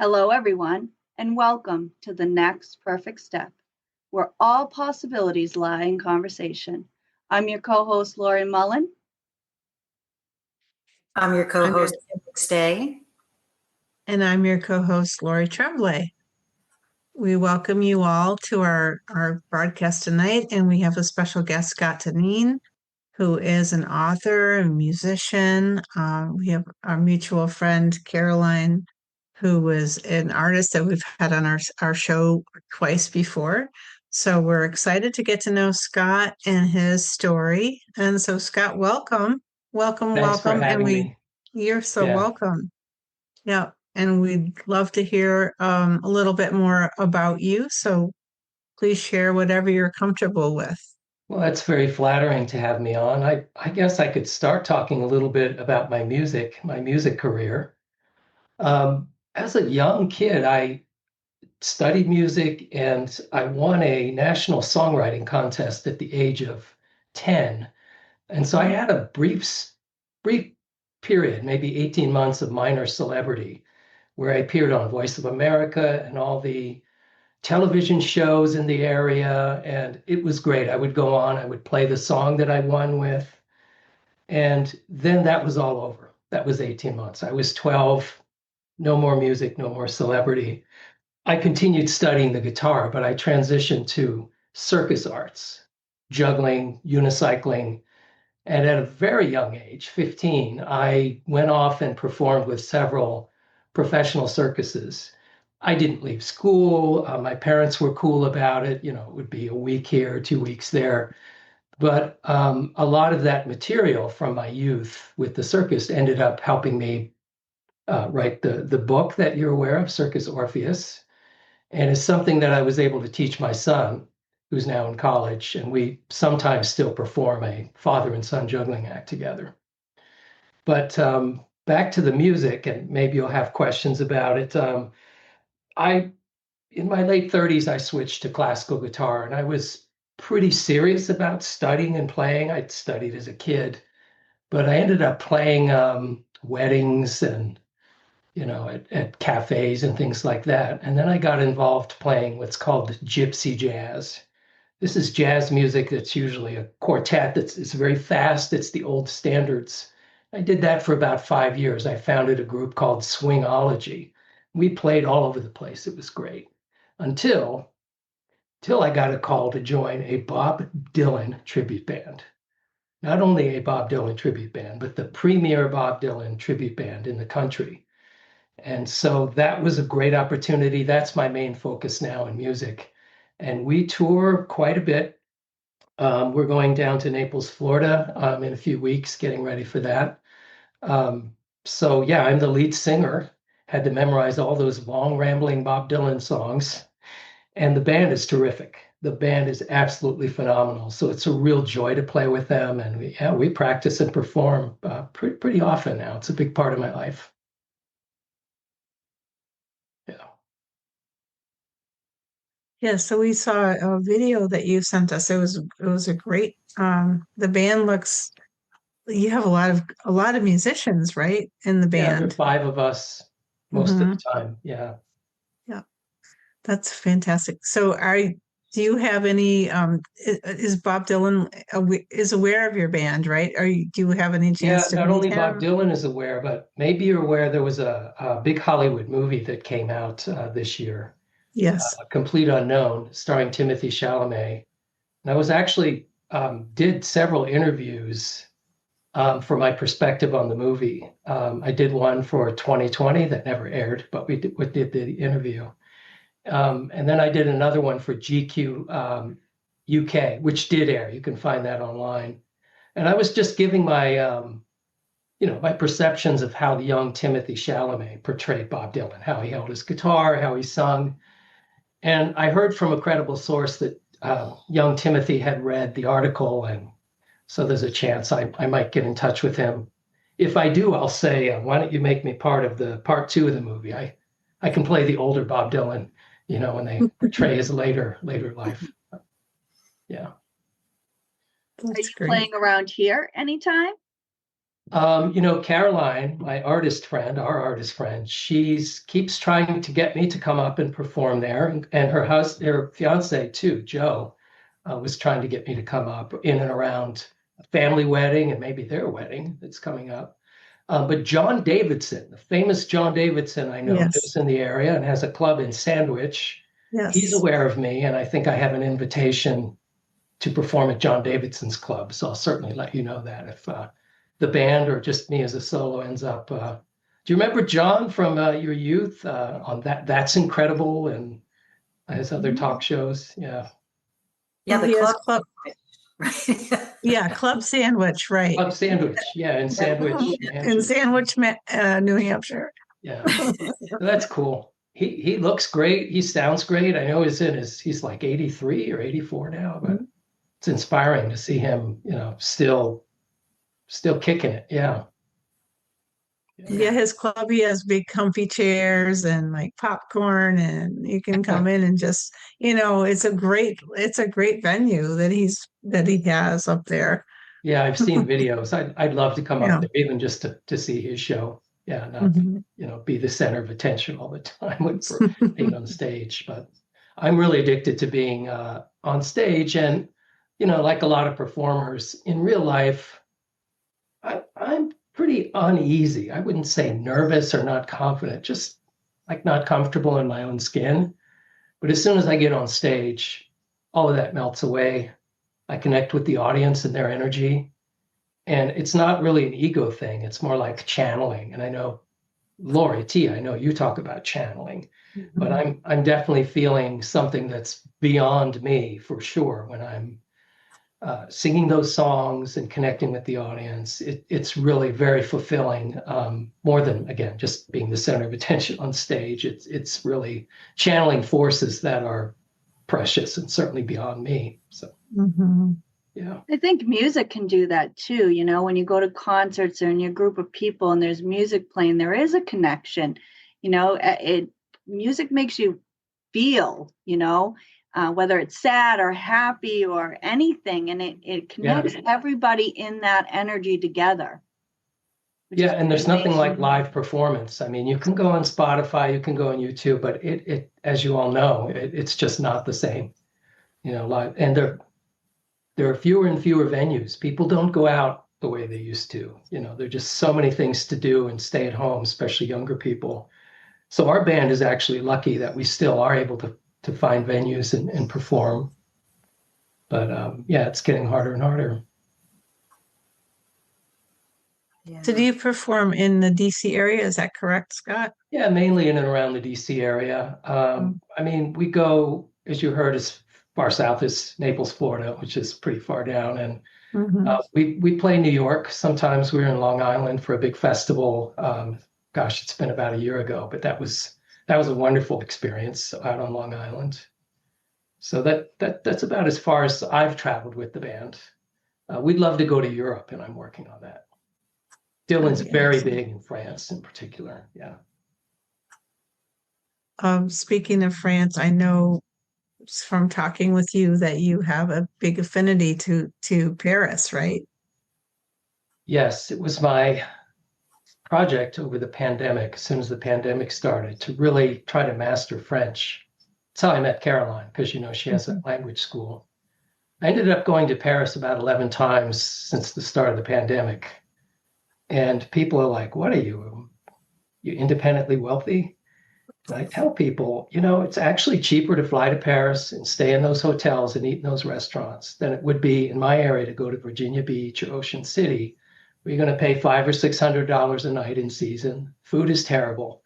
Hello, everyone, and welcome to the next perfect step, where all possibilities lie in conversation. I'm your co-host, Lori Mullen. I'm your co-host, Stay. And I'm your co-host, Lori Tremblay. We welcome you all to our broadcast tonight, and we have a special guest, Scott Dineen, who is an author and musician. We have our mutual friend, Caroline, who was an artist that we've had on our show twice before. So we're excited to get to know Scott and his story. And so, Scott, welcome. Thanks for having me. You're so welcome. Yeah. And we'd love to hear a little bit more about you. So please share whatever you're comfortable with. Well, that's very flattering to have me on. I guess I could start talking a little bit about my music career. As a young kid, I studied music and I won a national songwriting contest at the age of 10. And so I had a brief period, maybe 18 months of minor celebrity, where I appeared on Voice of America and all the television shows in the area. And it was great. I would go on, I would play the song that I won with. And then that was all over. That was 18 months. I was 12, no more music, no more celebrity. I continued studying the guitar, but I transitioned to circus arts, juggling, unicycling. And at a very young age, 15, I went off and performed with several professional circuses. I didn't leave school. My parents were cool about it. You know, it would be a week here, 2 weeks there. But a lot of that material from my youth with the circus ended up helping me write the book that you're aware of, Circus Orpheus. And it's something that I was able to teach my son, who's now in college. And we sometimes still perform a father and son juggling act together. But back to the music, and maybe you'll have questions about it. In my late 30s, I switched to classical guitar, and I was pretty serious about studying and playing. I'd studied as a kid, but I ended up playing weddings and, at cafes and things like that. And then I got involved playing what's called gypsy jazz. This is jazz music that's usually a quartet it's very fast. It's the old standards. I did that for about 5 years. I founded a group called Swingology. We played all over the place. It was great until I got a call to join a Bob Dylan tribute band. Not only a Bob Dylan tribute band, but the premier Bob Dylan tribute band in the country. And so that was a great opportunity. That's my main focus now in music. And we tour quite a bit. We're going down to Naples, Florida in a few weeks, getting ready for that. So yeah, I'm the lead singer. Had to memorize all those long, rambling Bob Dylan songs. And the band is terrific. The band is absolutely phenomenal. So it's a real joy to play with them. And we practice and perform pretty often now. It's a big part of my life. Yeah, so we saw a video that you sent us. It was a great. The band looks. You have a lot of musicians, right, in the band? Yeah, there are 5 of us most of the time. Yeah. Yeah, that's fantastic. So, do you have any? Is Bob Dylan is aware of your band, right? Do you have any chance to? Yeah, not only Bob Dylan is aware, but maybe you're aware there was a big Hollywood movie that came out this year. Yes. Complete Unknown, starring Timothy Chalamet. And I was actually did several interviews for my perspective on the movie. I did one for 2020 that never aired, but we did the interview. And then I did another one for GQ UK, which did air. You can find that online. And I was just giving my, my perceptions of how the young Timothy Chalamet portrayed Bob Dylan, how he held his guitar, how he sung. And I heard from a credible source that young Timothy had read the article, and so there's a chance I might get in touch with him. If I do, I'll say, why don't you make me part of the part 2 of the movie? I can play the older Bob Dylan, when they portray his later life. Yeah. Are you playing around here anytime? Caroline, my artist friend, our artist friend, she's keeps trying to get me to come up and perform there, and her fiance too, Joe, was trying to get me to come up in and around a family wedding and maybe their wedding that's coming up. But John Davidson, the famous John Davidson, I know lives in the area and has a club in Sandwich. Yes. He's aware of me, and I think I have an invitation to perform at John Davidson's club. So I'll certainly let you know that if the band or just me as a solo ends up. Do you remember John from your youth on That's Incredible and his other talk shows? Yeah. Yeah, the club. Yeah, Club Sandwich, right. Club Sandwich, yeah, in Sandwich. In Sandwich, New Hampshire. Yeah, that's cool. He looks great. He sounds great. I know he's like 83 or 84 now, but it's inspiring to see him, still kicking it. Yeah. Yeah, his club, he has big comfy chairs and like popcorn, and you can come in and just, it's a great venue that he has up there. Yeah, I've seen videos. I'd love to come up there even just to see his show. Yeah, not be the center of attention all the time for being on stage. But I'm really addicted to being on stage, and like a lot of performers in real life, I'm pretty uneasy. I wouldn't say nervous or not confident, just like not comfortable in my own skin. But as soon as I get on stage, all of that melts away. I connect with the audience and their energy. And it's not really an ego thing. It's more like channeling. And I know, Lori T, I know you talk about channeling, but I'm definitely feeling something that's beyond me for sure when I'm singing those songs and connecting with the audience. It's really very fulfilling, more than, again, just being the center of attention on stage. It's really channeling forces that are precious and certainly beyond me. So, yeah. I think music can do that too. When you go to concerts or in your group of people and there's music playing, there is a connection. Music makes you feel, whether it's sad or happy or anything, and it connects everybody in that energy together. Yeah, and there's nothing like live performance. I mean, you can go on Spotify, you can go on YouTube, but it as you all know, it's just not the same. Live, and there are fewer and fewer venues. People don't go out the way they used to. There are just so many things to do and stay at home, especially younger people. So our band is actually lucky that we still are able to find venues and perform. But it's getting harder and harder. Yeah. So do you perform in the DC area? Is that correct, Scott? Yeah, mainly in and around the DC area. I mean, we go, as you heard, as far south as Naples, Florida, which is pretty far down. And we play New York. Sometimes we're in Long Island for a big festival. It's been about a year ago, but that was a wonderful experience out on Long Island. So that's about as far as I've traveled with the band. We'd love to go to Europe, and I'm working on that. Dylan's very big in France in particular. Yeah. Speaking of France, I know from talking with you that you have a big affinity to Paris, right? Yes, it was my project over the pandemic, as soon as the pandemic started, to really try to master French. That's how I met Caroline, because she has a language school. I ended up going to Paris about 11 times since the start of the pandemic. And people are like, what are you? You independently wealthy? And I tell people, it's actually cheaper to fly to Paris and stay in those hotels and eat in those restaurants than it would be in my area to go to Virginia Beach or Ocean City, where you're going to pay $500 or $600 a night in season. Food is terrible.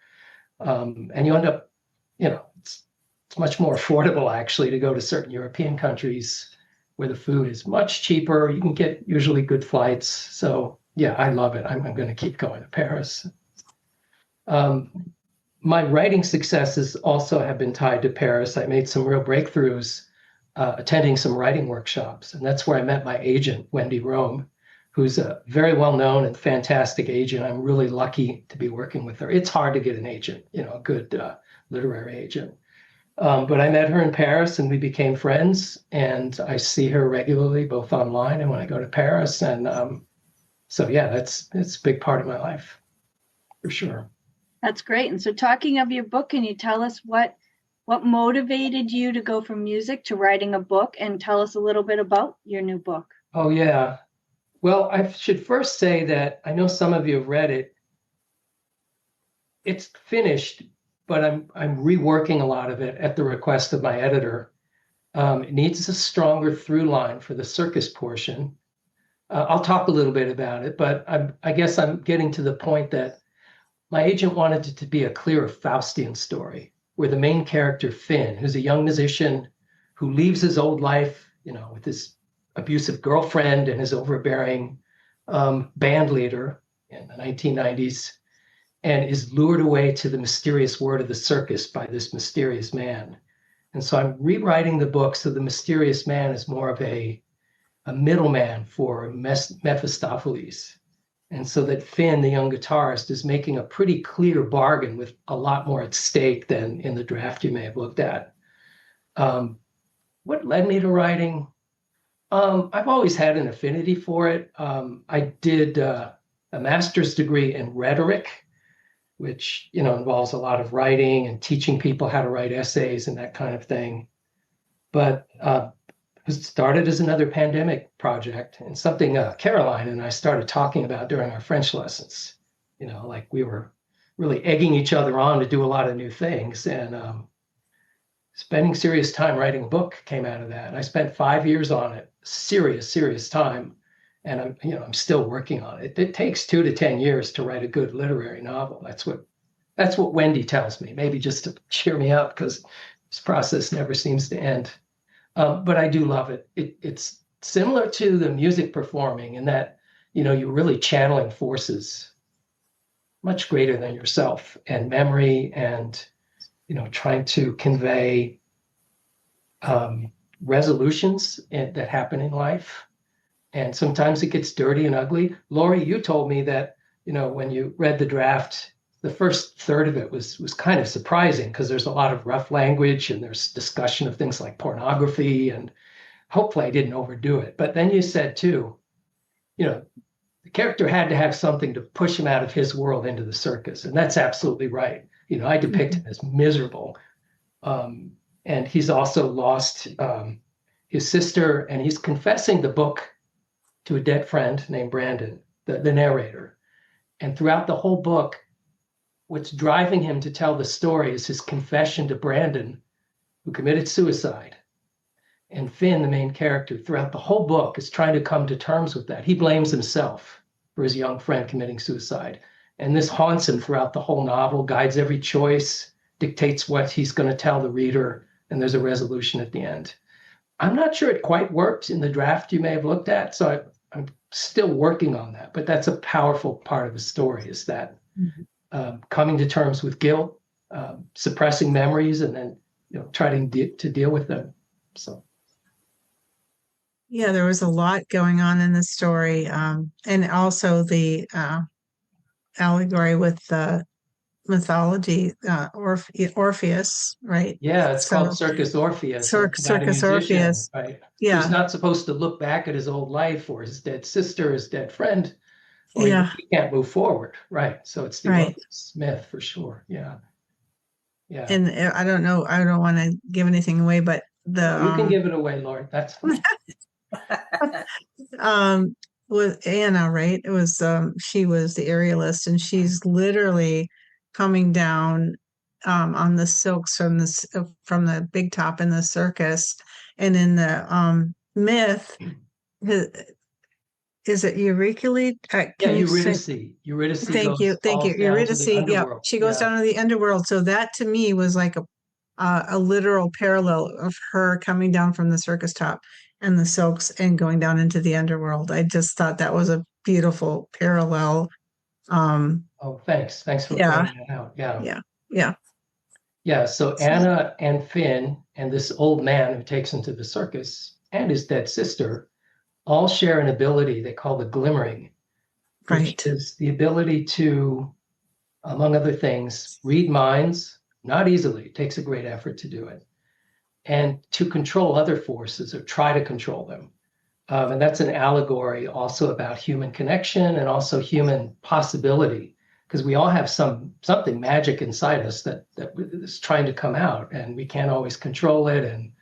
And you end up, it's much more affordable actually to go to certain European countries where the food is much cheaper. You can get usually good flights. So yeah, I love it. I'm going to keep going to Paris. My writing successes also have been tied to Paris. I made some real breakthroughs attending some writing workshops. And that's where I met my agent, Wendy Rome, who's a very well-known and fantastic agent. I'm really lucky to be working with her. It's hard to get an agent, a good literary agent. But I met her in Paris and we became friends, and I see her regularly, both online and when I go to Paris. And So yeah, that's a big part of my life, for sure. That's great. And so talking of your book, can you tell us what motivated you to go from music to writing a book, and tell us a little bit about your new book? Oh yeah. Well, I should first say that I know some of you have read it. It's finished, but I'm reworking a lot of it at the request of my editor. It needs a stronger through line for the circus portion. I'll talk a little bit about it, but I guess I'm getting to the point that my agent wanted it to be a clear Faustian story where the main character, Finn, who's a young musician who leaves his old life, with his abusive girlfriend and his overbearing band leader in the 1990s, and is lured away to the mysterious world of the circus by this mysterious man. And so I'm rewriting the book so the mysterious man is more of a middleman for Mephistopheles. And so that Finn, the young guitarist, is making a pretty clear bargain with a lot more at stake than in the draft you may have looked at. What led me to writing? I've always had an affinity for it. I did a master's degree in rhetoric, which involves a lot of writing and teaching people how to write essays and that kind of thing. But it started as another pandemic project, and something Caroline and I started talking about during our French lessons. Like we were really egging each other on to do a lot of new things, and spending serious time writing a book came out of that. And I spent 5 years on it, serious time, and I'm still working on it. It takes 2 to 10 years to write a good literary novel. That's what Wendy tells me, maybe just to cheer me up, because this process never seems to end. But I do love it. It's similar to the music performing in that, you're really channeling forces much greater than yourself, and memory, and, trying to convey resolutions that happen in life. And sometimes it gets dirty and ugly. Lori, you told me that, when you read the draft, the first third of it was kind of surprising because there's a lot of rough language and there's discussion of things like pornography, and hopefully I didn't overdo it. But then you said too, the character had to have something to push him out of his world into the circus. And that's absolutely right. I depict him as miserable. And he's also lost his sister, and he's confessing the book to a dead friend named Brandon, the narrator. And throughout the whole book, what's driving him to tell the story is his confession to Brandon, who committed suicide. And Finn, the main character, throughout the whole book is trying to come to terms with that. He blames himself for his young friend committing suicide. And this haunts him throughout the whole novel, guides every choice, dictates what he's going to tell the reader, and there's a resolution at the end. I'm not sure it quite worked in the draft you may have looked at, so I'm still working on that. But that's a powerful part of the story, is that coming to terms with guilt, suppressing memories, and then trying to deal with them. So, yeah, there was a lot going on in the story, and also the allegory with the mythology, Orpheus, right? Yeah, it's called Circus Orpheus. Circus Orpheus, right? Yeah, he's not supposed to look back at his old life or his dead sister, his dead friend, or yeah, he can't move forward, right? So it's the right. Orpheus myth for sure. Yeah. And I don't know, I don't want to give anything away, but You can give it away, Lord. That's fine. with Anna, right? It was she was the aerialist, and she's literally coming down on the silks from the big top in the circus. And in the myth, is it Euryclea? Eurydice. Eurydice. Thank you. Eurydice. Yeah, she goes down to the underworld. So that to me was like a literal parallel of her coming down from the circus top and the silks and going down into the underworld. I just thought that was a beautiful parallel. Oh, thanks for pointing that out. Yeah. So Anna and Finn and this old man who takes him to the circus and his dead sister all share an ability they call the glimmering, which is the ability to, among other things, read minds, not easily. It takes a great effort to do it, and to control other forces or try to control them. And that's an allegory also about human connection and also human possibility, because we all have something magic inside us that is trying to come out, and we can't always control it, and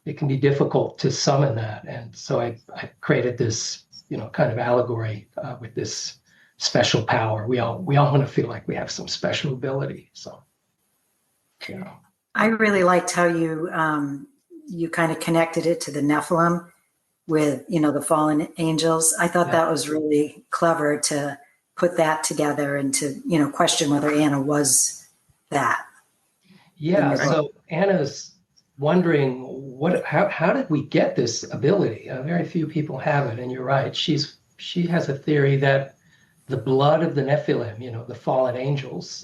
it can be difficult to summon that. And so I created this, kind of allegory with this special power. We all want to feel like we have some special ability. So, I really liked how you kind of connected it to the Nephilim with, the fallen angels. I thought that was really clever to put that together and to, question whether Anna was that. Yeah. So Anna's wondering how did we get this ability? Very few people have it. And you're right. She has a theory that the blood of the Nephilim, the fallen angels,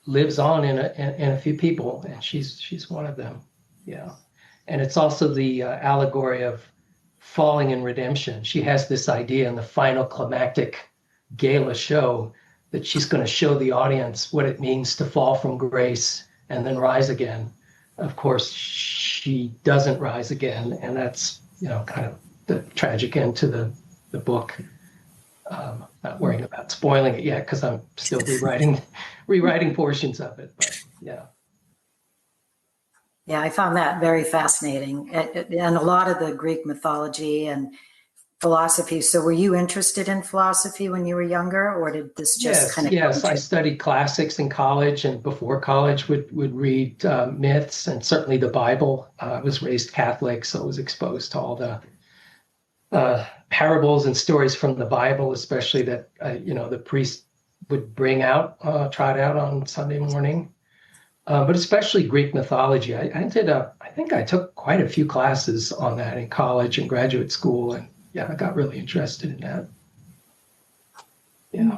lives on in a few people, and she's one of them. Yeah. And it's also the allegory of falling and redemption. She has this idea in the final climactic gala show that she's going to show the audience what it means to fall from grace and then rise again. Of course, she doesn't rise again, and that's kind of the tragic end to the book. Not worrying about spoiling it yet because I'm still rewriting portions of it. But yeah. Yeah, I found that very fascinating, and a lot of the Greek mythology and philosophy. So were you interested in philosophy when you were younger, or did this just kind of... Yes, I studied classics in college, and before college would read myths and certainly the Bible. I was raised Catholic, so I was exposed to all the parables and stories from the Bible, especially that, the priest would trot out on Sunday morning. But especially Greek mythology. I think I took quite a few classes on that in college and graduate school. And I got really interested in that. Yeah.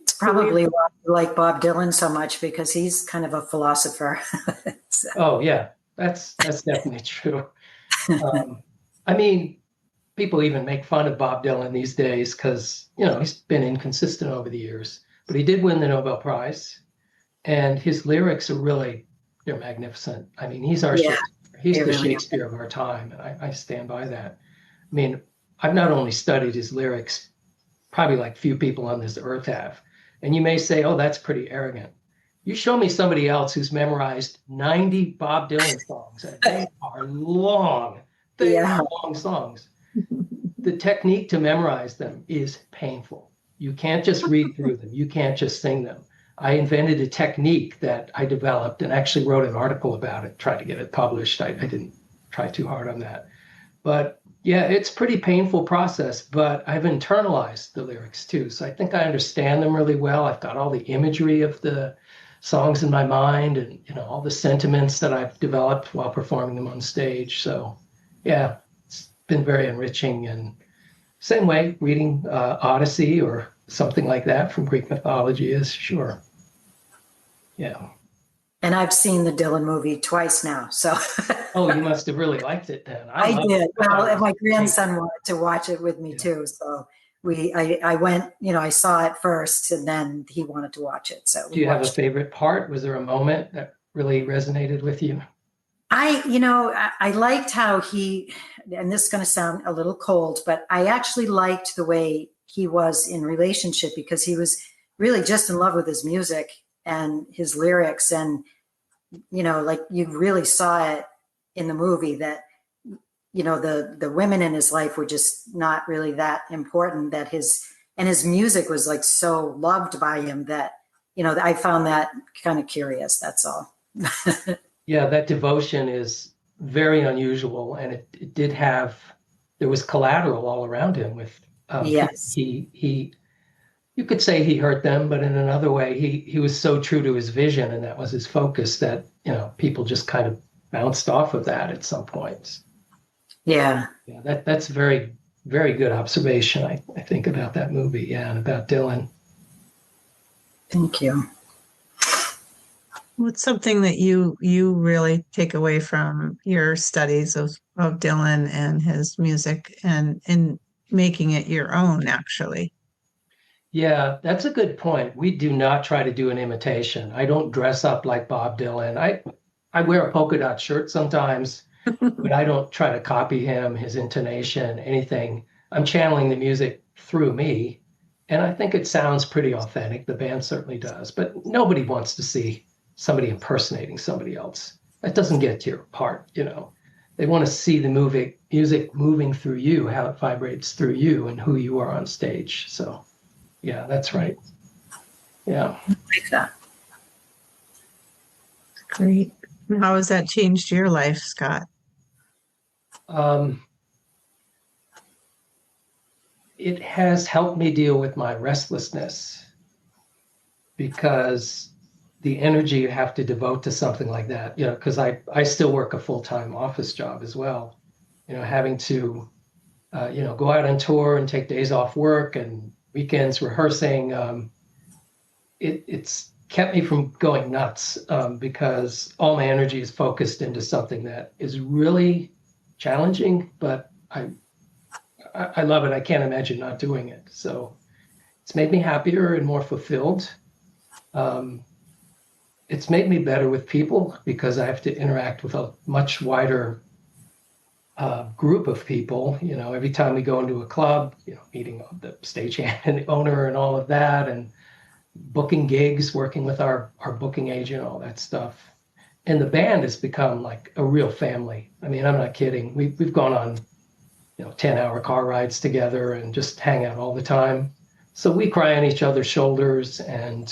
It's probably why you like Bob Dylan so much, because he's kind of a philosopher. So. Oh, yeah, that's definitely true. People even make fun of Bob Dylan these days because, he's been inconsistent over the years. But he did win the Nobel Prize. And his lyrics are they're magnificent. He's Shakespeare. He's the Shakespeare of our time. And I stand by that. I've not only studied his lyrics, probably like few people on this earth have. And you may say, oh, that's pretty arrogant. You show me somebody else who's memorized 90 Bob Dylan songs. And they are long. They are long songs. The technique to memorize them is painful. You can't just read through them. You can't just sing them. I invented a technique that I developed and actually wrote an article about it, tried to get it published. I didn't try too hard on that. But yeah, it's a pretty painful process, but I've internalized the lyrics too. So I think I understand them really well. I've got all the imagery of the songs in my mind and, all the sentiments that I've developed while performing them on stage. So yeah, it's been very enriching. And same way reading Odyssey or something like that from Greek mythology is, sure. Yeah. And I've seen the Dylan movie twice now. So. Oh, you must have really liked it then. I did. Well, my grandson wanted to watch it with me too. So I went, I saw it first and then he wanted to watch it. So do you have a favorite part? Was there a moment that really resonated with you? I liked how and this is going to sound a little cold, but I actually liked the way he was in relationship, because he was really just in love with his music and his lyrics. And, you really saw it in the movie that, the women in his life were just not really that important, that his music was so loved by him that, I found that kind of curious. That's all. Yeah, that devotion is very unusual. And it did there was collateral all around him with, yes. You could say he hurt them, but in another way, he was so true to his vision, and that was his focus, that people just kind of bounced off of that at some points. Yeah. Yeah, that's very, very good observation. I think about that movie, and about Dylan. Thank you. What's something that you really take away from your studies of Dylan and his music and making it your own, actually? Yeah, that's a good point. We do not try to do an imitation. I don't dress up like Bob Dylan. I wear a polka dot shirt sometimes, but I don't try to copy him, his intonation, anything. I'm channeling the music through me. And I think it sounds pretty authentic. The band certainly does, but nobody wants to see somebody impersonating somebody else. That doesn't get to your heart, you know. They want to see the music moving through you, how it vibrates through you and who you are on stage. So, yeah, that's right. Yeah. Like that. Great. How has that changed your life, Scott? It has helped me deal with my restlessness, because the energy you have to devote to something like that, you know, because I still work a full-time office job as well, you know, having to, go out on tour and take days off work and weekends rehearsing. It's kept me from going nuts, because all my energy is focused into something that is really challenging, but I love it. I can't imagine not doing it. So it's made me happier and more fulfilled. It's made me better with people, because I have to interact with a much wider group of people. You know, every time we go into a club, you know, meeting the stagehand and the owner and all of that, and booking gigs, working with our booking agent, all that stuff. And the band has become like a real family. I mean, I'm not kidding. We've gone on, 10-hour car rides together and just hang out all the time. So we cry on each other's shoulders and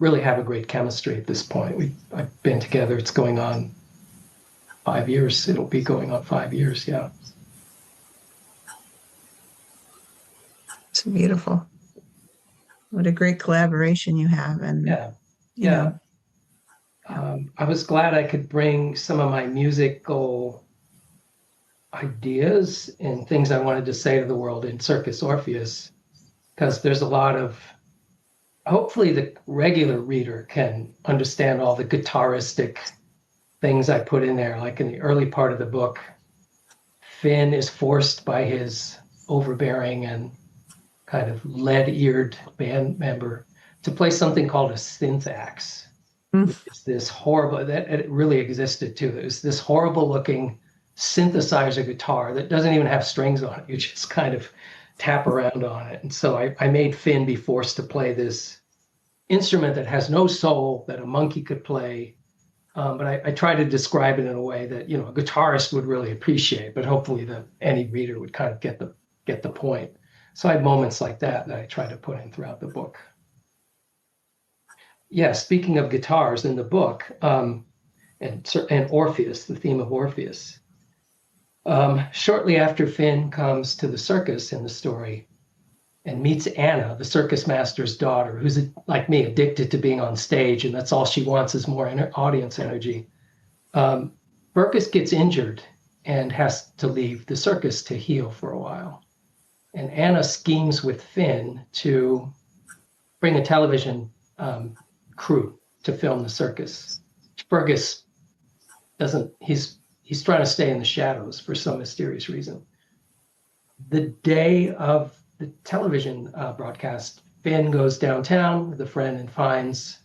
really have a great chemistry at this point. I've been together. It's going on 5 years. It'll be going on 5 years. Yeah. It's beautiful. What a great collaboration you have. And yeah. I was glad I could bring some of my musical ideas and things I wanted to say to the world in Circus Orpheus, because there's a lot of, hopefully the regular reader can understand all the guitaristic things I put in there. Like in the early part of the book, Finn is forced by his overbearing and kind of lead-eared band member to play something called a synth-axe. It's this horrible, that it really existed too. It was this horrible looking synthesizer guitar that doesn't even have strings on it. You just kind of tap around on it. And so I made Finn be forced to play this instrument that has no soul, that a monkey could play. But I try to describe it in a way that, a guitarist would really appreciate, but hopefully any reader would kind of get the point. So I have moments like that I try to put in throughout the book. Yeah, speaking of guitars in the book, and Orpheus, the theme of Orpheus. Shortly after Finn comes to the circus in the story and meets Anna, the circus master's daughter, who's like me, addicted to being on stage, and that's all she wants is more audience energy. Circus gets injured and has to leave the circus to heal for a while. And Anna schemes with Finn to bring a television crew to film the circus. Fergus doesn't, he's trying to stay in the shadows for some mysterious reason. The day of the television broadcast, Finn goes downtown with a friend and finds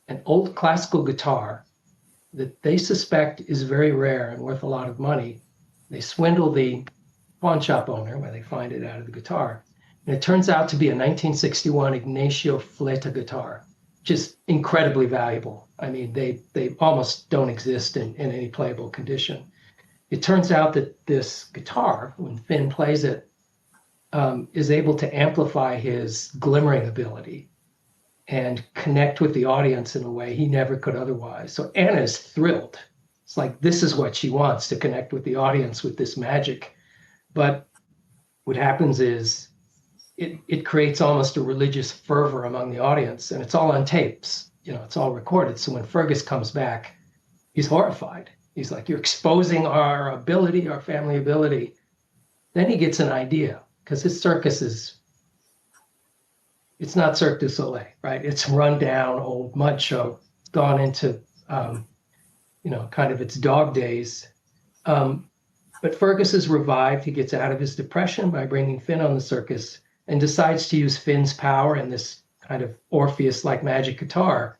an old classical guitar that they suspect is very rare and worth a lot of money. They swindle the pawn shop owner where they find it out of the guitar. And it turns out to be a 1961 Ignacio Fleta guitar, which is incredibly valuable. I mean, they almost don't exist in any playable condition. It turns out that this guitar, when Finn plays it, is able to amplify his glimmering ability and connect with the audience in a way he never could otherwise. So Anna is thrilled. It's like, this is what she wants, to connect with the audience with this magic. But what happens is it creates almost a religious fervor among the audience, and it's all on tapes. It's all recorded. So when Fergus comes back, he's horrified. He's like, you're exposing our ability, our family ability. Then he gets an idea, because his circus it's not Cirque du Soleil, right? It's run down old mud show, gone into, kind of its dog days. But Fergus is revived. He gets out of his depression by bringing Finn on the circus and decides to use Finn's power and this kind of Orpheus-like magic guitar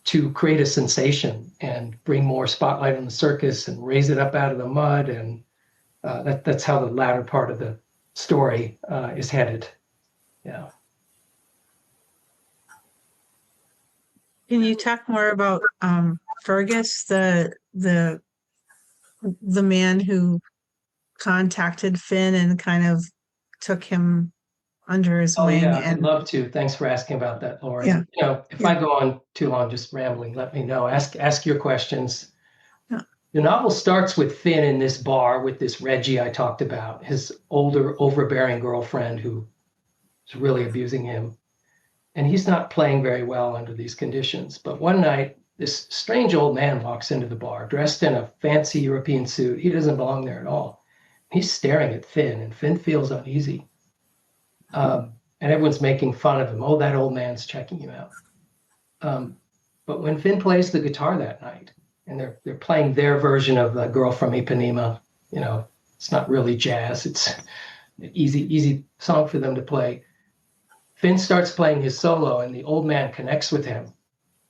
to create a sensation and bring more spotlight on the circus and raise it up out of the mud. And that's how the latter part of the story is headed. Yeah. Can you talk more about Fergus, the man who contacted Finn and kind of took him under his wing? Yeah, and I'd love to. Thanks for asking about that, Laura. Yeah. If I go on too long just rambling, let me know. Ask your questions. Yeah. The novel starts with Finn in this bar with this Reggie I talked about, his older, overbearing girlfriend who is really abusing him. And he's not playing very well under these conditions. But one night, this strange old man walks into the bar, dressed in a fancy European suit. He doesn't belong there at all. He's staring at Finn, and Finn feels uneasy. And everyone's making fun of him. Oh, that old man's checking you out. But when Finn plays the guitar that night, and they're playing their version of the Girl from Ipanema, it's not really jazz. It's an easy song for them to play. Finn starts playing his solo, and the old man connects with him.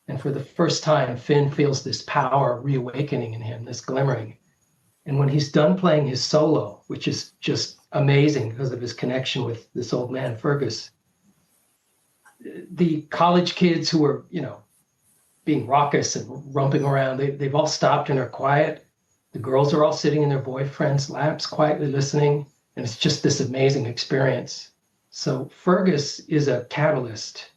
And for the first time, Finn feels this power reawakening in him, this glimmering. And when he's done playing his solo, which is just amazing because of his connection with this old man, Fergus, the college kids who are, being raucous and romping around, they've all stopped and are quiet. The girls are all sitting in their boyfriends' laps, quietly listening. And it's just this amazing experience. So Fergus is a catalyst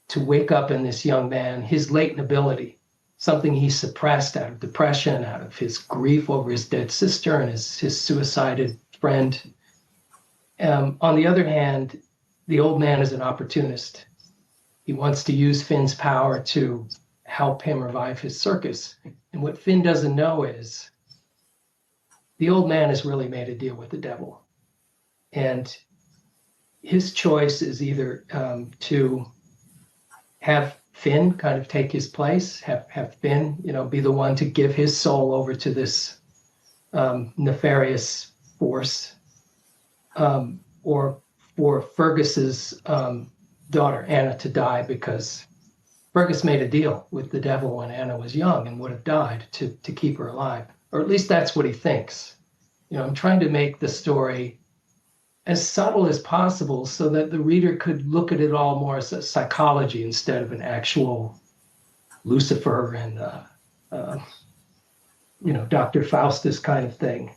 to wake up in this young man, his latent ability, something he suppressed out of depression, out of his grief over his dead sister and his suicided friend. On the other hand, the old man is an opportunist. He wants to use Finn's power to help him revive his circus. And what Finn doesn't know is the old man has really made a deal with the devil. And his choice is either to have Finn kind of take his place, have Finn, be the one to give his soul over to this nefarious force, or for Fergus's daughter Anna to die, because Fergus made a deal with the devil when Anna was young and would have died to keep her alive, or at least that's what he thinks. I'm trying to make the story as subtle as possible so that the reader could look at it all more as a psychology instead of an actual Lucifer and Dr. Faustus kind of thing.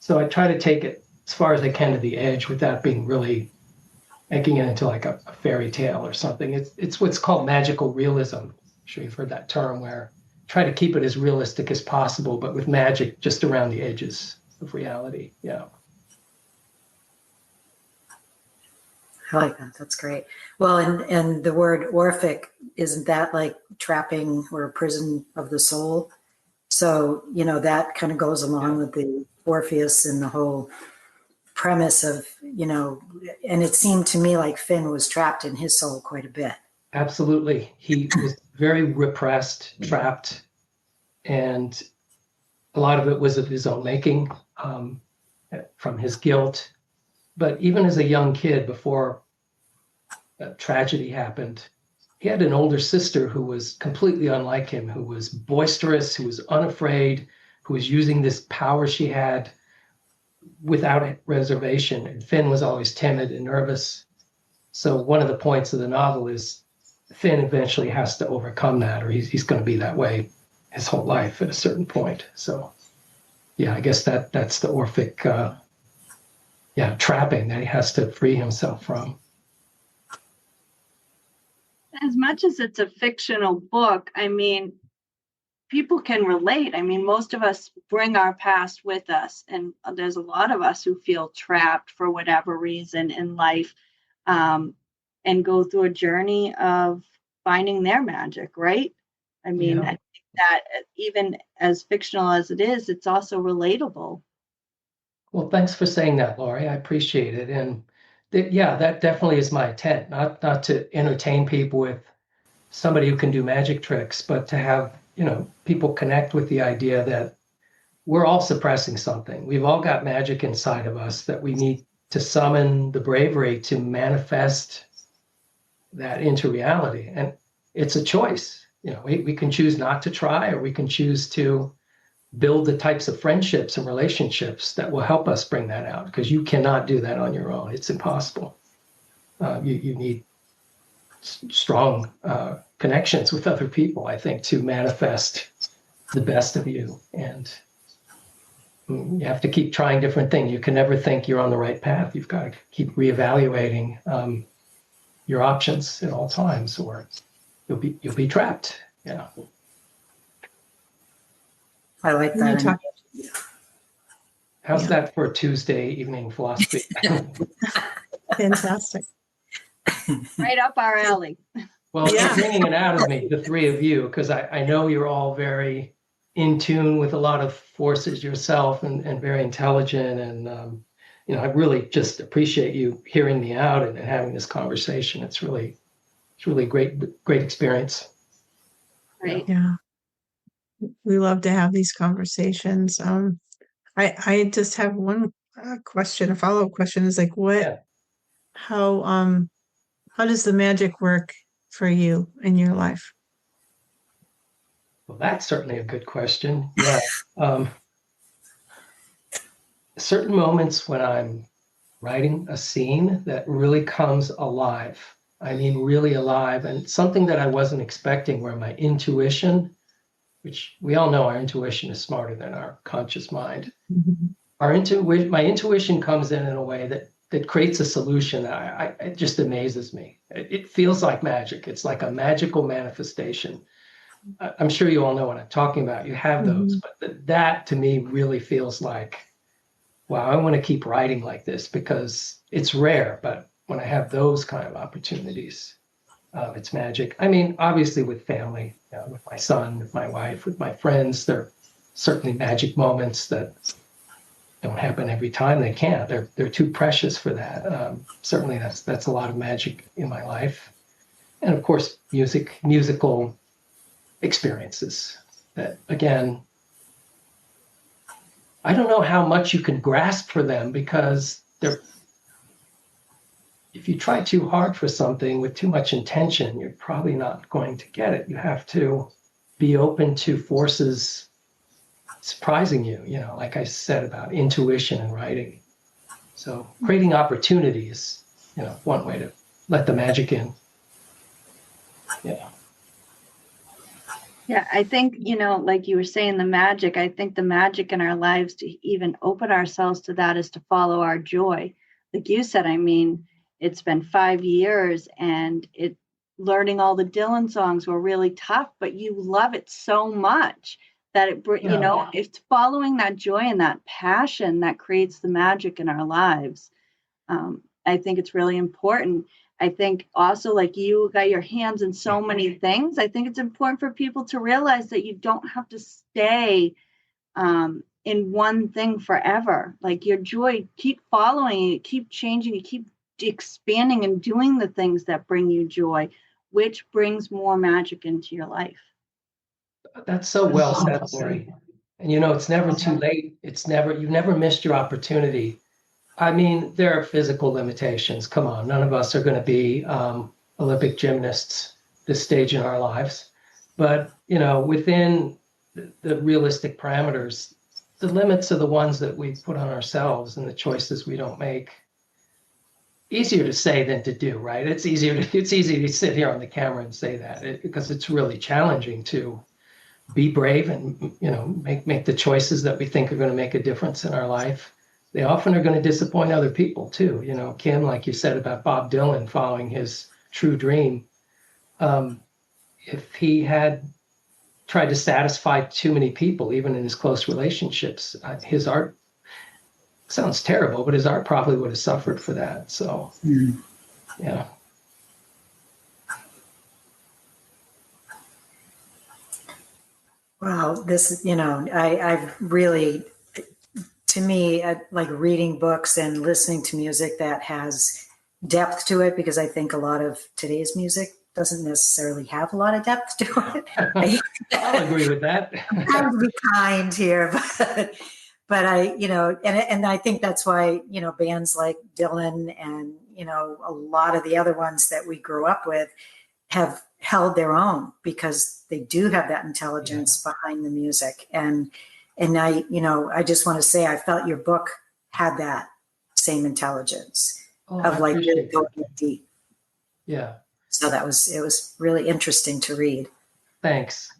So I try to take it as far as I can to the edge without being really making it into like a fairy tale or something. It's what's called magical realism. I'm sure you've heard that term, where try to keep it as realistic as possible, but with magic just around the edges of reality. Yeah. I like that. That's great. Well, and the word Orphic, isn't that like trapping or a prison of the soul? So, that kind of goes along with the Orpheus and the whole premise of, and it seemed to me like Finn was trapped in his soul quite a bit. Absolutely. He was very repressed, trapped, and a lot of it was of his own making, from his guilt. But even as a young kid, before a tragedy happened, he had an older sister who was completely unlike him, who was boisterous, who was unafraid, who was using this power she had without reservation. And Finn was always timid and nervous. So one of the points of the novel is Finn eventually has to overcome that, or he's going to be that way his whole life at a certain point. So, yeah, I guess that's the Orphic trapping that he has to free himself from. As much as it's a fictional book, people can relate. Most of us bring our past with us, and there's a lot of us who feel trapped for whatever reason in life, and go through a journey of finding their magic, right? I think that even as fictional as it is, it's also relatable. Well, thanks for saying that, Laurie. I appreciate it. And that definitely is my intent, not to entertain people with somebody who can do magic tricks, but to have, people connect with the idea that we're all suppressing something. We've all got magic inside of us that we need to summon the bravery to manifest that into reality. And it's a choice. we can choose not to try, or we can choose to build the types of friendships and relationships that will help us bring that out, because you cannot do that on your own. It's impossible. You need strong connections with other people, I think, to manifest the best of you. And you have to keep trying different things. You can never think you're on the right path. You've got to keep reevaluating your options at all times, or you'll be trapped. Yeah. I like that. How's that for Tuesday evening philosophy? Fantastic. Right up our alley. Well, you're bringing it out of me, the three of you, because I know you're all very in tune with a lot of forces yourself, and very intelligent. And, I really just appreciate you hearing me out and having this conversation. It's really great experience. Right. Yeah. We love to have these conversations. I just have one question, a follow-up question is like, how does the magic work for you in your life? Well, that's certainly a good question. Yeah. Certain moments when I'm writing a scene that really comes alive. I mean, really alive, and something that I wasn't expecting, where my intuition, which we all know our intuition is smarter than our conscious mind. Mm-hmm. My intuition comes in a way that creates a solution that it just amazes me. It feels like magic. It's like a magical manifestation. I'm sure you all know what I'm talking about. You have those, but that to me really feels like, wow, I want to keep writing like this, because it's rare. But when I have those kind of opportunities, it's magic. I mean, obviously with family, with my son, with my wife, with my friends, there are certainly magic moments that don't happen every time. They can't. They're too precious for that. Certainly that's a lot of magic in my life. And of course, musical experiences that, again, I don't know how much you can grasp for them, because if you try too hard for something with too much intention, you're probably not going to get it. You have to be open to forces surprising you, like I said about intuition and writing. So creating opportunities, one way to let the magic in. Yeah. Yeah, I think, like you were saying, the magic, I think the magic in our lives to even open ourselves to that is to follow our joy. Like you said, I mean, it's been 5 years, and learning all the Dylan songs were really tough, but you love it so much that it's following that joy and that passion that creates the magic in our lives. I think it's really important. I think also, like you got your hands in so many things, I think it's important for people to realize that you don't have to stay in one thing forever. Like your joy, keep following it, keep changing it, keep expanding and doing the things that bring you joy, which brings more magic into your life. That's so well said, Lori. And it's never too late. You've never missed your opportunity. I mean, there are physical limitations. Come on, none of us are going to be Olympic gymnasts this stage in our lives. But, within the realistic parameters, the limits are the ones that we put on ourselves and the choices we don't make. Easier to say than to do, right? It's easy to sit here on the camera and say that, because it's really challenging to be brave and, make the choices that we think are going to make a difference in our life. They often are going to disappoint other people too. Kim, like you said about Bob Dylan following his true dream, if he had tried to satisfy too many people, even in his close relationships, his art, sounds terrible, but his art probably would have suffered for that. So, yeah. Wow, this, I've really, to me, I like reading books and listening to music that has depth to it, because I think a lot of today's music doesn't necessarily have a lot of depth to it. I'll agree with that. I'm trying to be kind here, but I, and I think that's why, bands like Dylan and, a lot of the other ones that we grew up with have held their own because they do have that intelligence behind the music. And I, I just want to say, I felt your book had that same intelligence of like really going deep. Yeah. So it was really interesting to read. Thanks.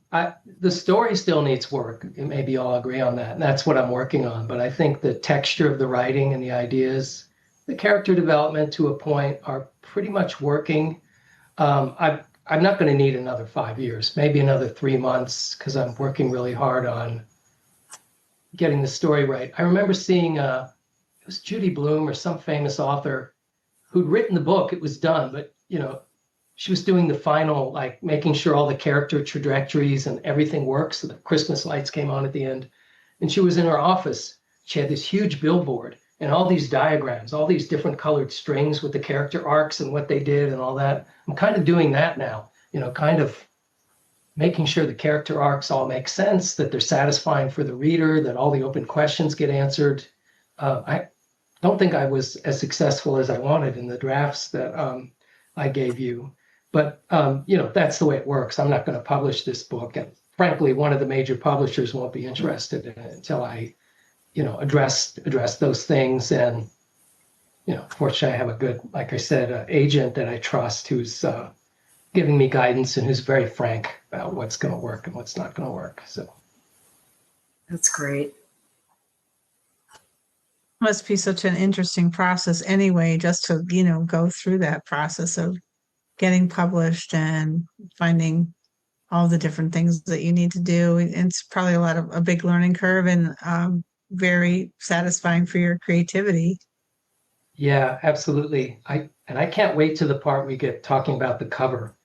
The story still needs work. Maybe all agree on that. And that's what I'm working on. But I think the texture of the writing and the ideas, the character development to a point are pretty much working. I'm not going to need another 5 years, maybe another 3 months, because I'm working really hard on getting the story right. I remember seeing, it was Judy Blume or some famous author who'd written the book. It was done, but, she was doing the final, like making sure all the character trajectories and everything works. So the Christmas lights came on at the end. And she was in her office. She had this huge billboard and all these diagrams, all these different colored strings with the character arcs and what they did and all that. I'm kind of doing that now, kind of making sure the character arcs all make sense, that they're satisfying for the reader, that all the open questions get answered. I don't think I was as successful as I wanted in the drafts that I gave you. But, that's the way it works. I'm not going to publish this book. And frankly, one of the major publishers won't be interested in it until I, address those things. And, fortunately, I have a good, like I said, agent that I trust who's giving me guidance and who's very frank about what's going to work and what's not going to work. So that's great. Must be such an interesting process anyway, just to, go through that process of getting published and finding all the different things that you need to do. It's probably a big learning curve and very satisfying for your creativity. Yeah, absolutely. I can't wait to the part we get talking about the cover,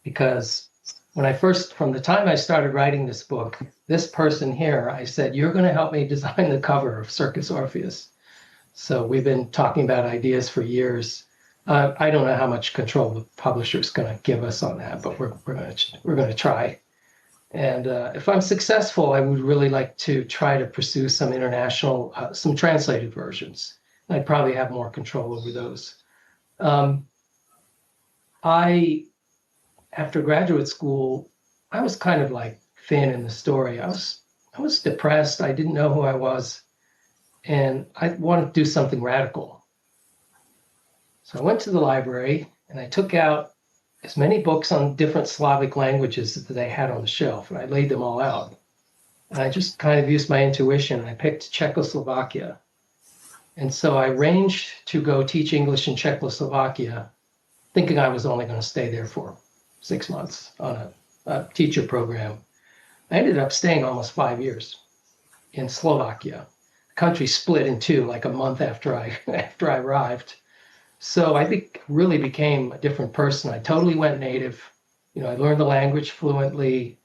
because from the time I started writing this book, this person here, I said, you're going to help me design the cover of Circus Orpheus. So we've been talking about ideas for years. I don't know how much control the publisher is going to give us on that, but we're going to try. And if I'm successful, I would really like to try to pursue some international, some translated versions. I'd probably have more control over those. After graduate school, I was kind of like Finn in the story. I was depressed. I didn't know who I was, and I wanted to do something radical. So I went to the library and I took out as many books on different Slavic languages that they had on the shelf, and I laid them all out. And I just kind of used my intuition. I picked Czechoslovakia. And so I arranged to go teach English in Czechoslovakia, thinking I was only going to stay there for 6 months on a teacher program. I ended up staying almost 5 years in Slovakia. The country split in two like a month after I arrived. So I really became a different person. I totally went native. I learned the language fluently.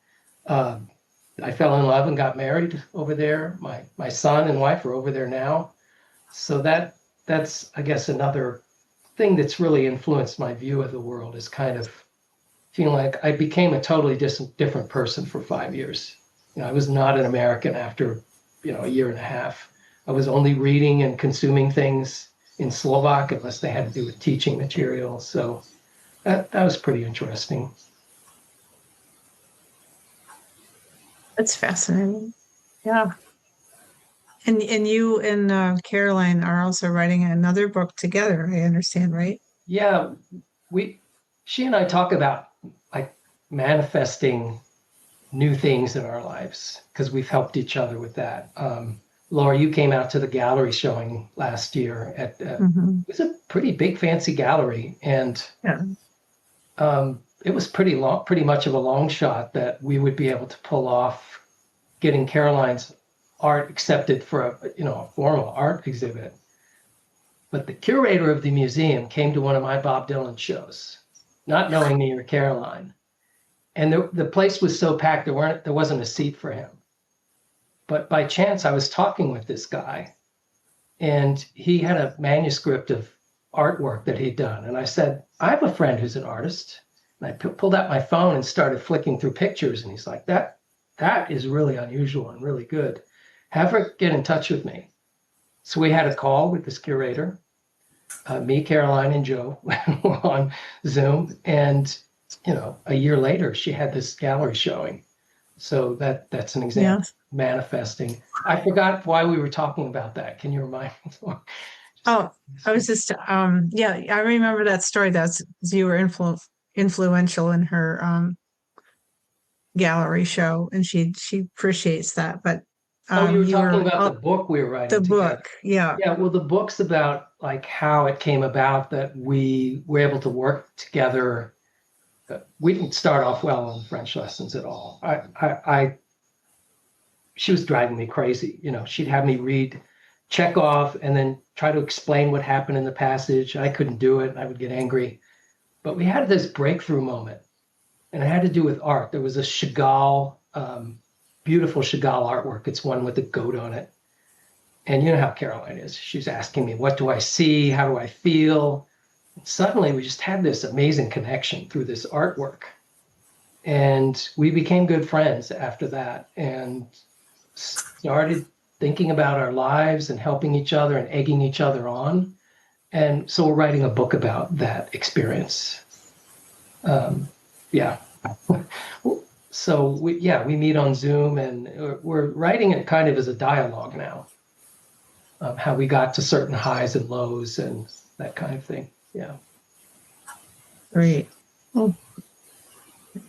I fell in love and got married over there. My son and wife are over there now. So that's, I guess, another thing that's really influenced my view of the world, is kind of feeling like I became a totally different person for 5 years. I was not an American after, a year and a half. I was only reading and consuming things in Slovak unless they had to do with teaching material. So that was pretty interesting. That's fascinating. Yeah. And you and Caroline are also writing another book together, I understand, right? Yeah, she and I talk about like manifesting new things in our lives, because we've helped each other with that. Laura, you came out to the gallery showing last year at it was a pretty big fancy gallery, and it was pretty much of a long shot that we would be able to pull off getting Caroline's art accepted for a formal art exhibit. But the curator of the museum came to one of my Bob Dylan shows, not knowing me or Caroline. And the place was so packed there wasn't a seat for him. But by chance, I was talking with this guy, and he had a manuscript of artwork that he'd done. And I said, I have a friend who's an artist. And I pulled out my phone and started flicking through pictures. And he's like, that is really unusual and really good. Have her get in touch with me. So we had a call with this curator, me, Caroline, and Joe on Zoom. And a year later, she had this gallery showing. So that's an example. Yes. Manifesting. I forgot why we were talking about that. Can you remind me? Oh, I was just, yeah, I remember that story. That's you were influential in her gallery show, and she appreciates that. But You were you talking were about the book we were writing the together. book, yeah. Yeah, well, the book's about like how it came about that we were able to work together. We didn't start off well on French lessons at all. She was driving me crazy. She'd have me read Chekhov and then try to explain what happened in the passage. I couldn't do it. I would get angry. But we had this breakthrough moment, and it had to do with art. There was a Chagall, beautiful Chagall artwork. It's one with a goat on it. And you know how Caroline is. She's asking me, what do I see? How do I feel? And suddenly we just had this amazing connection through this artwork. And we became good friends after that and started thinking about our lives and helping each other and egging each other on. And so we're writing a book about that experience. Yeah. So we meet on Zoom, and we're writing it kind of as a dialogue now. How we got to certain highs and lows and that kind of thing. Yeah. Great. Well,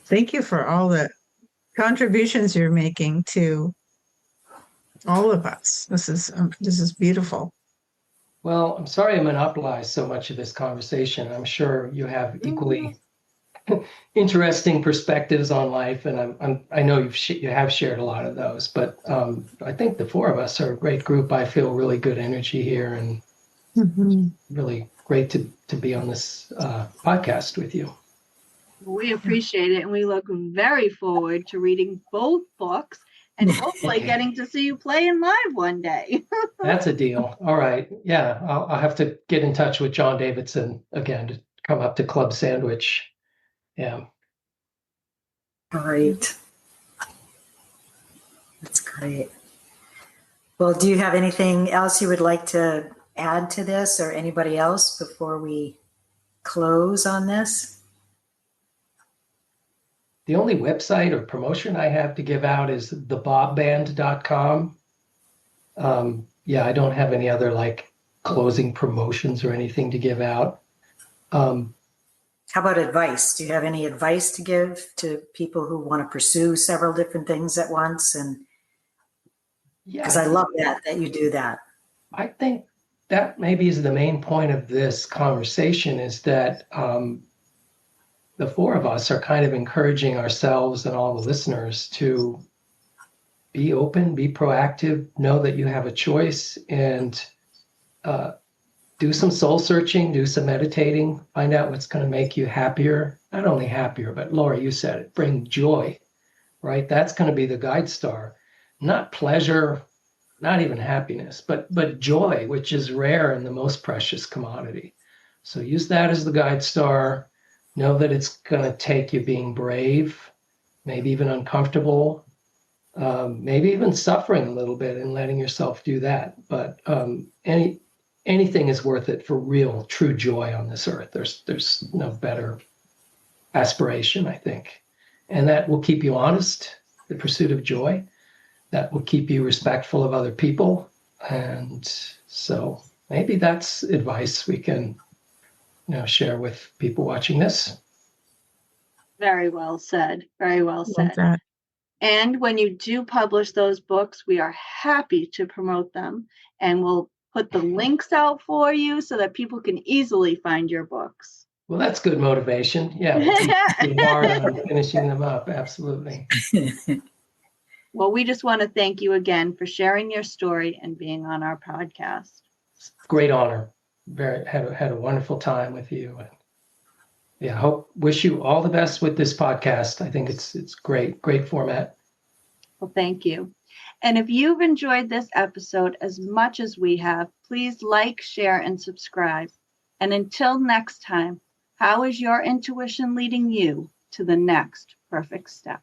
thank you for all the contributions you're making to all of us. This is beautiful. Well, I'm sorry I monopolized so much of this conversation. I'm sure you have equally interesting perspectives on life, and I know you have shared a lot of those. But I think the four of us are a great group. I feel really good energy here, and really great to be on this podcast with you. We appreciate it, and we look very forward to reading both books and hopefully getting to see you playing live one day. That's a deal. All right. Yeah, I'll have to get in touch with John Davidson again to come up to Club Sandwich. Yeah. Great. That's great. Well, do you have anything else you would like to add to this, or anybody else, before we close on this? The only website or promotion I have to give out is thebobband.com. Yeah, I don't have any other like closing promotions or anything to give out. How about advice? Do you have any advice to give to people who want to pursue several different things at once? And yeah, because I love that you do that. I think that maybe is the main point of this conversation, is that the four of us are kind of encouraging ourselves and all the listeners to be open, be proactive, know that you have a choice, and do some soul searching, do some meditating, find out what's going to make you happier. Not only happier, but Laura, you said it, bring joy, right? That's going to be the guide star, not pleasure, not even happiness, but joy, which is rare and the most precious commodity. So use that as the guide star. Know that it's going to take you being brave, maybe even uncomfortable, maybe even suffering a little bit and letting yourself do that. But anything is worth it for real, true joy on this earth. There's no better aspiration, I think. And that will keep you honest, the pursuit of joy. That will keep you respectful of other people. And so maybe that's advice we can share with people watching this. Very well said. Very well said. That. And when you do publish those books, we are happy to promote them, and we'll put the links out for you so that people can easily find your books. Well, that's good motivation. Yeah, we'll be hard on finishing them up. Absolutely. Well, we just want to thank you again for sharing your story and being on our podcast. Great honor. Had a wonderful time with you. And yeah, wish you all the best with this podcast. I think it's great format. Well, thank you. And if you've enjoyed this episode as much as we have, please like, share, and subscribe. And until next time, how is your intuition leading you to the next perfect step?